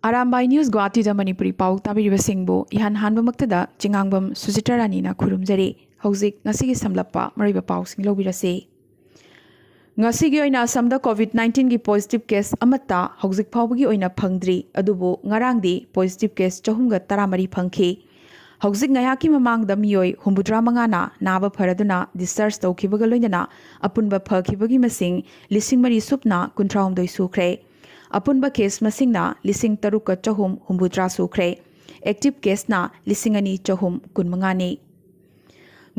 Arambai News Guwahati da Manipuri Pau tabiriba singbo ihan hanba maktada Chingangbam Sujitarani na khurumjari hauzik ngasigi samlappa mariba pau sing lobirase ngasigi oina asamda COVID-19 gi positive case amata hauzik phawbagi oina phangdri adubo ngarangdi positive case chahumga taramari phangkhi hauzik ngayaki mamangda miyoi humbudra mangana naba pharaduna discharge tawkhibaga loinana apunba phakibagi masing lising mari supna kuntraumdoi sukhre apunba case masingna lising taruka chahum humbudra sukhre active case na lisingani chahum kunmangani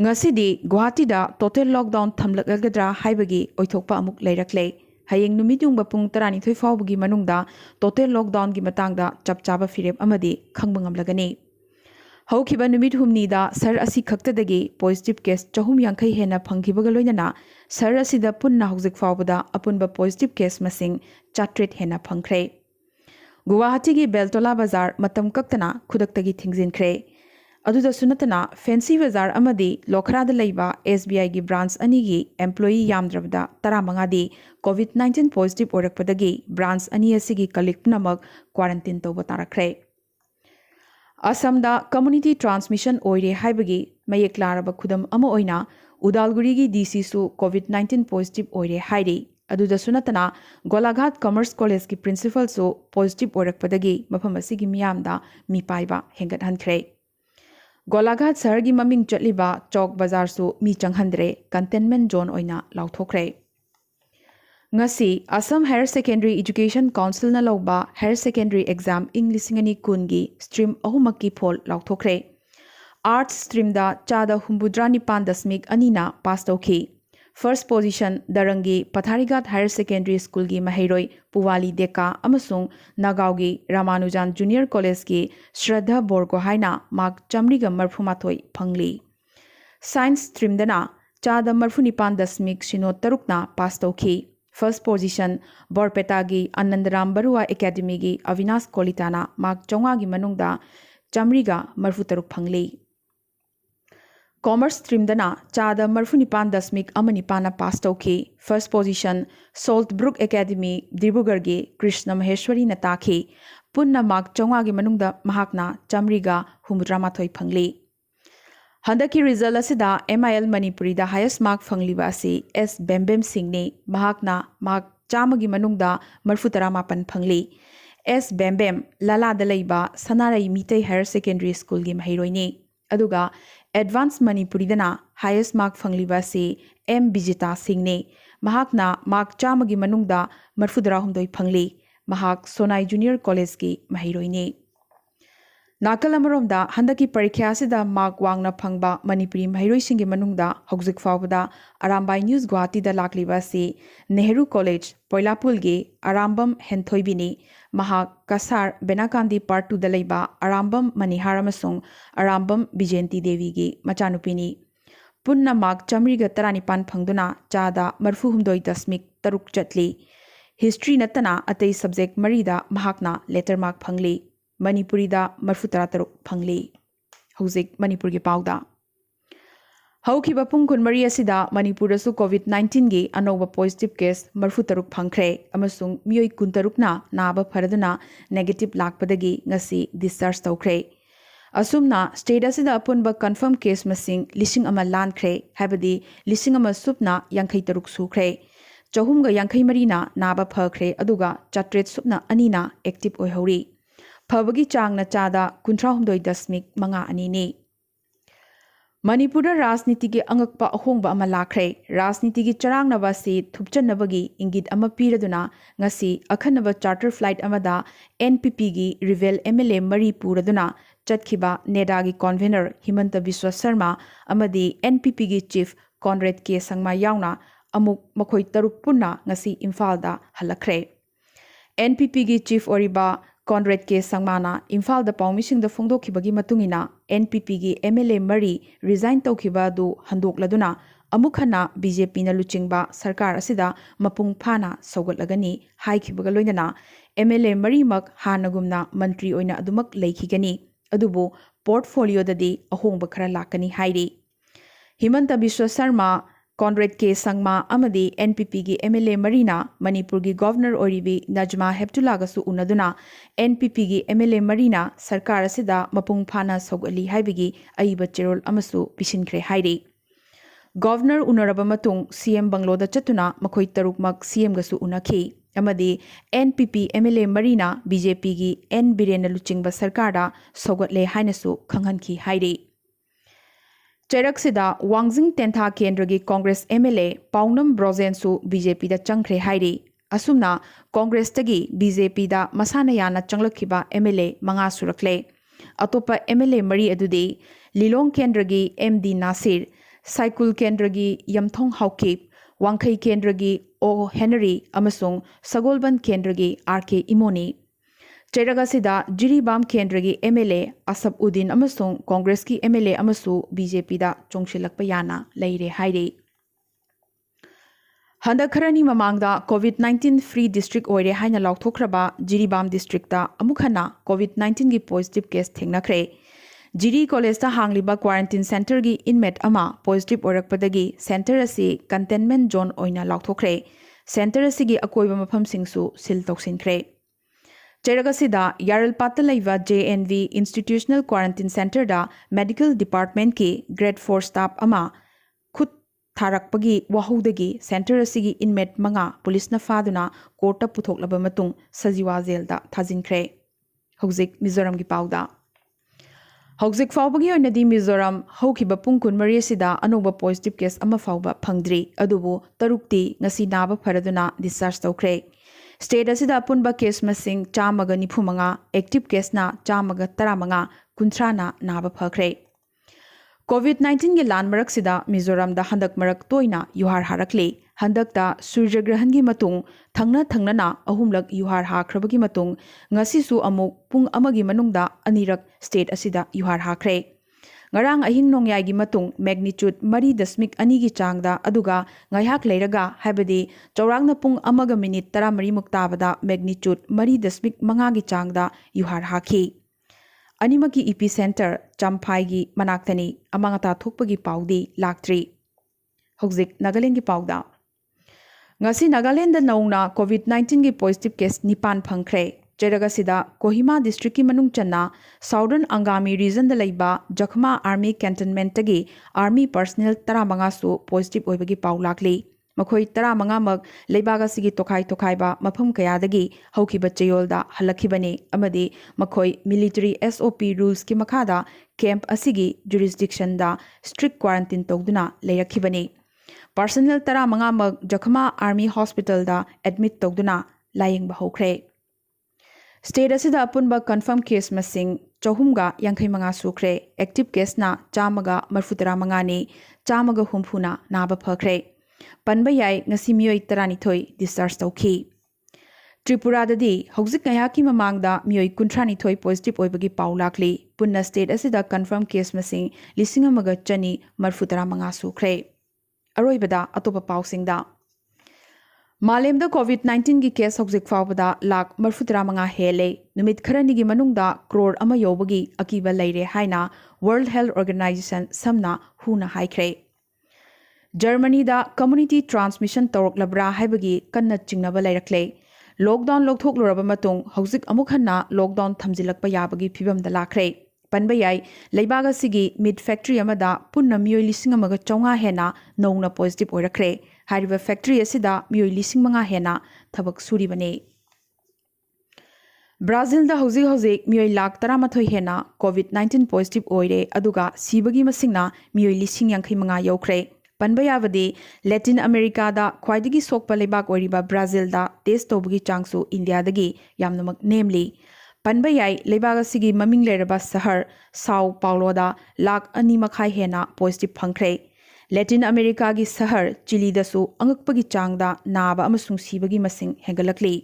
ngasidi Guwahati da total lockdown thamlakgadra haibagi oithokpa amuk leirakle hayeng numidung bapung 12 fawbagi manungda total lockdown gi matangda chapchaba firep amadi khangbangamlagani haukiba numit humni da sar asi khaktadagi positive case chahum yankhai hena phangkibaga loinana sar asi da punna hauzik fawbada apunba positive case masing chatret hena phangkhre Guwahati gi Beltola bazar matam kaktana khudaktagi thingjinkre aduda sunatana fancy bazar amadi lokhrada leiba SBI gi branch ani gi employee yamdrabda taramanga di COVID-19 positive orakpadagi branch ani asigi collective namak quarantine tawba tarakre Asamda community transmission oire haibagi mayek laraba khudam ama oina Udalguri gi DC su COVID-19 positive oire hairi aduda sunatana Golaghat Commerce College ki principal su positive orakpadagi mafam asigi miyamda mi paiba hengat hankhre Golaghat sahar gi maming chatliba chok bazar su mi changhandre containment zone oina lauthokre ngasi Assam Higher Secondary Education Council na lawba Higher Secondary Exam English ngani kungi stream ahumaki phol lauthokre Arts stream da chada humbudrani pandasmik anina pass tawki First position Darangi Patharigat Higher Secondary School gi Mahairoi Puwali Deka amasung Nagaw gi Ramanujan Junior College gi Shraddha Borgo haina mark chamriga marfumathoi phangli Science stream dana chada marfunipan dasmik sino tarukna pass tawki First position Borpeta gi Anandaram Barua Academy gi Avinash Kolitana mark chonga gi manungda chamriga marfutaruk phangli Commerce stream dana chada marfunipan dasmik amanipana pass tawki First position Saltbrook Academy Dibrugarh gi Krishna Maheshwari na takhi punna mark chonga gi manungda mahakna chamriga humdramathoi phangli Handaki result asida MIL Manipuri da highest mark phangliba asi S Bembem Singh ne mahakna mark chamagi manungda marfutara mapan phangli S Bembem Lala da leiba Sanarai Mitei Higher Secondary School gi mahairoi ne aduga Advanced Manipuri dana highest mark phangliba si M Bijita Singh ne mahakna mark chamagi manungda marfudara humdoi phangli mahak Sonai Junior College gi mahairoi ne Nakal amaromda handaki parikya asida mark wangna phangba Manipuri mahairoi singi manungda hauzik fawbada Arambai News Guwahati da lakliba si Nehru College Poilapul gi Arambam Henthoibini mahak Kasar Benakandi Part 2 da leiba Arambam Manihar amasung Arambam Bijenti Devi gi machanupini punna mark chamriga taranipan phangduna chada marfu humdoi dasmik taruk chatli history natana atei subject marida mahakna letter mark phangli Manipuri da marfutara taruk phangli hauzik Manipur gi pauda haukiba pung kunmari asida Manipur su COVID-19 gi anoba positive case marfutaruk phangkhre amasung miyoi kuntarukna naba pharaduna negative lakpadagi ngasi discharge tawkhre asumna state asida apunba confirm case masing lising ama lankhre habadi lising ama supna yankhai taruk sukhre chahumga yankhai marina naba phakhre aduga chatret supna anina active oihori Phabagi changna chada 19.2 Manipura Rajniti gi angakpa ahongba ama lakhre Rajniti gi charangna si thupchanabagi ingit ama piraduna ngasi akhanaba charter flight amada NPP gi Revel MLA Mari puraduna chatkhiba NEDA gi convener Himanta Biswa Sharma amadi NPP gi chief Conrad K Sangma yauna amuk makhoi taruk punna ngasi Imphal da halakhre NPP gi chief oriba Conrad K Sangmana Imphal da Paumising da Fongdokhibagi matungina NPP gi MLA Mari resign tawkhiba du handokladuna amukhana BJP na luchingba sarkar asida mapung phana saugatlagani haikhibaga loinana MLA Mari mak hanagumna mantri oina adumak leikhigani adubu portfolio dadi ahongba khara lakani hairi Himanta Biswa Sharma Conrad K. Sangma Amadi NPP gi MLA Marina Manipur gi Governor Oribi Najma Heptullah gasu unaduna NPP gi MLA Marina Sarkar asida mapung phana sogali haibigi aiba cherol amasu pisinkre hairi. Governor unaraba matung CM Bangloda chatuna makhoi tarukmak CM gasu unakhi amadi NPP MLA Marina BJP gi N Birena Luchingba Sarkarda sogatle hainasu khanghanki hairi. Cheraksida Wangjing Tentha Kendragi Congress MLA Paunam Brozensu BJP da changkre hairi. Asumna Congress tagi BJP da masana yana changlakhiba MLA manga surakle. Atopa MLA Mari adudi Lilong Kendragi MD Nasir, Saikul Kendragi Yamthong Haukip, Wangkai Kendragi O Henry amasung Sagolban Kendragi RK Imoni. Cheragasida Jiribam Kendragi MLA Asab Udin amasung Congress ki MLA amasu BJP da chongshilakpa yana leire hairi. Handakharani mamangda COVID-19 free district oire haina lauthokraba Jiribam district da amukhana COVID-19 gi positive case thengnakre. Jiri College da hangliba quarantine center gi inmate ama positive orakpadagi center asi containment zone oina lauthokre. Center asi gi akoiba mafam singsu sil toksinkhre. Cheragasida Yaralpata laiva JNV Institutional Quarantine Center da Medical Department ki Grade 4 staff ama khut tharakpagi wahodagi center asigi inmate manga police na faduna court puthoklaba matung sajiwa jail da thajinkre. Hojik Mizoram gi pauda. Hojik faubagi oinadi Mizoram hokhiba pung kun mari sida anoba positive case ama fauba phangdri adubu tarukti ngasi naba pharaduna discharge tawkre. State asida apunba case masing chamaga nifumanga active case na chamaga taramanga kuntrana naba phakre. COVID-19 ge lan marak sida Mizoram da handak marak toina yuhar harakle. Handak da surjagrahan gi matung thangna na ahumlak yuhar hakrabagi matung ngasisu amuk pung amagi manungda anirak state asida yuhar hakre. Ngarang ahing nongyai gi matung magnitude 3.2 gi changda aduga ngayhak leiraga habadi chaurangna pung amaga minute 13 muktabada magnitude 3.5 gi changda yuhar haki. Animaki epicenter Champhai gi manaktani amangata thokpagi paudi laktri. Hojik Nagaland gi pauda. Ngasi Nagaland da nauna COVID-19 gi positive case nipan phangkre. Cheragasida Kohima district ki manung channa Southern Angami region da laiba Jakhma Army Cantonment tagi Army personnel taramanga su positive oibagi paulakli. Makhoi taramanga mag laibaga sigi tokai ba mafam kaya dagi haukiba chayol da halakhibani amadi makhoi military SOP rules ki makada camp asigi jurisdiction da strict quarantine togduna leyakhibani. Personnel taramanga mag Jakhma Army Hospital da admit togduna laying bahokre. State asida apunba confirm case masing chahumga yankhai manga sukre active case na chamaga marfutara mangani chamaga humphuna naba phakre. Panba yai ngasi miyoi taranithoi discharge tawki. Tripura dadi hojik ngayaki mamangda miyoi kuntranithoi positive oibagi paulakli. Punna state asida confirm case masing lisingamaga chani marfutara manga sukre. Aroibada atopa pausingda. Malemda COVID-19 gi case hojik faubada lak marfutara manga hele numit kharani gi manungda crore ama yobagi akiba leire haina World Health Organization samna huna haikre. Germany da community transmission torok labra haibagi kanna chingnaba leirakle. Lockdown lokthok matung hojik amukhanna lockdown thamjilakpa yabagi phibam da lakre. Panba yai leibaga sigi mid factory amada punna miyoi lising amaga chonga hena nongna positive oirakre. Hariba factory asida miyoi lising manga hena thabak suribane. Brazil da hojik miyoi lak taramathoi hena COVID-19 positive oire aduga sibagi masingna miyoi lising yankhai manga yaukre. Panba yavadi Latin America da khwaidagi sokpa lebak oiriba Brazil da test tobagi changsu India dagi yamnamak namely Panba yai lebaga sigi maming leraba sahar Sao Paulo da lak ani makhai hena positive phangkre. Latin America gi sahar Chile da su angakpagi changda naba amasung sibagi masing hengalakli.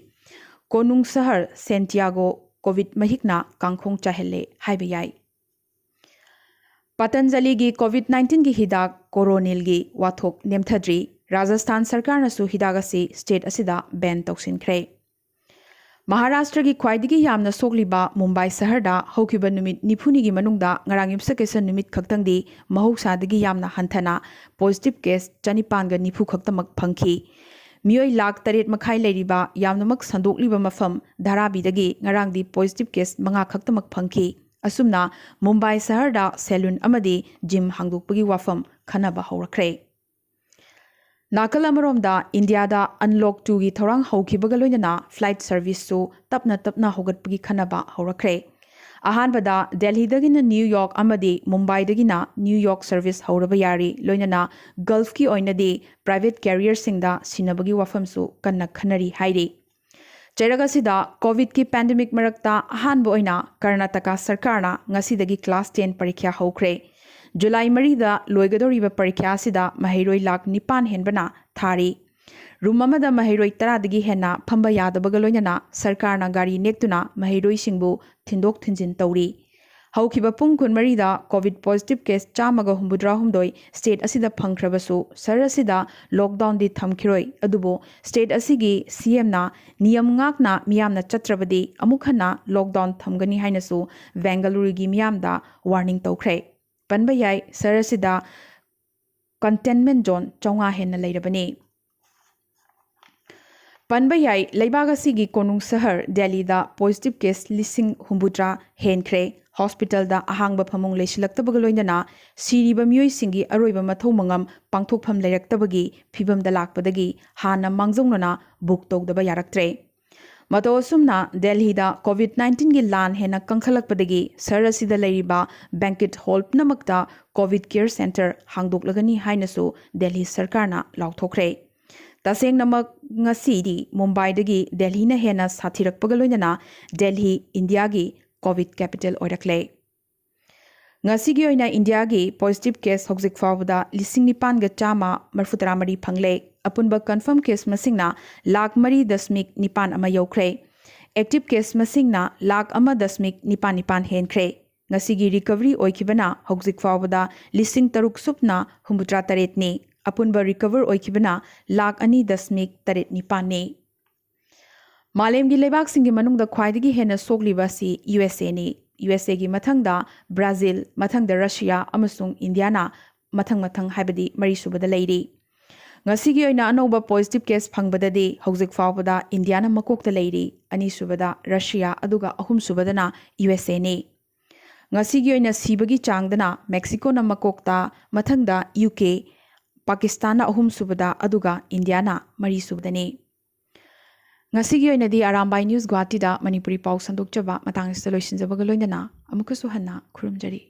Konung sahar Santiago COVID mahikna kangkhong chahelle haiba yai. Patanjali gi COVID-19 gi hidak Coronil gi wathok nemthadri Rajasthan sarkar nasu hidagasi state asida ban toksinkhre. Maharashtra की ख्वाइदगी यामना सोकलिबा Mumbai शहरदा हौकिबा नुमित निफुनिगी मनुंगदा ngarang yumsakesa numit khaktangdi mahousadagi yamna hanthana positive case chanipan ga nifu khaktamak phangki मियोई लाख तरेट मखाई लेरिबा यामनमक संदोकलिबा मफम धाराबीदगी ngarangdi positive case manga khaktamak phangki asumna Mumbai शहरदा सैलून अमदी जिम हांगदोकपगी वाफम खनाबा हौरखरे नाकल अमरोमदा इंडियादा अनलॉक 2 की थौरांग हौखिबगा लोइनना फ्लाइट सर्विस सु तपना तपना होगतपगी खनाबा हौरखरे अहानबदा दिल्लीदगिना न्यूयॉर्क अमदी मुंबईदगिना न्यूयॉर्क सर्विस हौरबा यारी लोइनना गल्फ की ओइनदी प्राइवेट कैरियर सिंगदा सिनबगी वाफमसु कन्ना खनरी हाइरी चैरगसिदा कोविड की पैंडेमिक मरक्ता अहानब ओइना कर्नाटका सरकारना ngasiदगी क्लास 10 परीक्षा हौखरे जुलाई मरीदा लोइगदोरिबा परीक्षा सिदा महिरोई लाख 9 हेनबना थारी रूम अमदा महिरोई 10 हेना फंबा यादबगा लोइनना सरकारना गाड़ी नेक्तुना महिरोई सिंगबु थिंदोक थिंजिन तौरी हौखिबा पुंग कुन मरीदा कोविड पॉजिटिव केस 183 स्टेट असिदा फंख्रबसु सर असिदा लॉकडाउन दी थमखिरोई अदुबो स्टेट असिगी सीएम ना नियम ngakna मियामना चत्रबदी अमुखना लॉकडाउन थमगनी हाइनसु बेंगलुरुगी मियामदा वार्निंग तौखरे पनबा याई सर असिदा कंटेनमेंट जोन चौंगा हेन लेरबनी पनबा याई लेबागसिगी कोनुंग शहर दिल्लीदा पॉजिटिव केस 1,000 हेनख्रे हॉस्पिटल दा अहांग फमुंग लेसिलक्तबग लोइनना सिरिबा मियोइसिंगी अरोइबा मथौ मंगम पांगथोकफम लेरक्तबगी फिबमदा लाकपदगी हाना मांगजौनना बुक तौदबा यारक्त्रे मतोसुमना दिल्लीदा कोविड-19 की लान हेना कंखलकपदगी सर असिदा लेरिबा बैंकेट हॉल पुनमक्ता कोविड केयर सेंटर हांगदोकलगनी हाइनसु दिल्ली सरकारना लाउथोखरे तसेंगनमक ngasidi मुंबईदगी दिल्लीना हेना साथिरकपगा लोइनना दिल्ली इंडिया की कोविड कैपिटल ओइरक्ले ngasiगी ओइना इंडिया की पॉजिटिव केस हौजिक फावदा 9,930 फंगले अपुनबा कंफर्म केस मसिंगना 1,09,9 अमा यौख्रे एक्टिव केस मसिंगना 1,09,9 हेनख्रे ngasiगी रिकवरी ओइखिबना हौजिक फावदा 3,000 सुपना 63 ने अपुनबा रिकवर ओइखिबना 2,2.9 ने मालेमगी लेबाक सिंगी मनुंगदा ख्वाइदगी हेना सोगलिबासी यूएसए ने यूएसए की मथंगदा ब्राजील मथंगदा रशिया अमसुंग इंडियाना मथंग हाइबदी मरीसुबदा लेरी ngasiगी ओइना अनौबा पॉजिटिव केस फंगबददी हौजिक फावदा इंडियाना मकोकता लेरी अनीसुबदा रशिया अदुगा अहुमसुबदना यूएसए ने ngasiगी ओइना सीबगी चांगदना मेक्सिको ना मकोकता मथंगदा यूके पाकिस्तान अहुम सुबदा अदुगा इंडियाना मरी सुबदने ngasiगी oinadi Arambai News Guwahati da Manipuri paw sandokchaba matang ista loisinjabga loinana amukhasu hanna khurumjari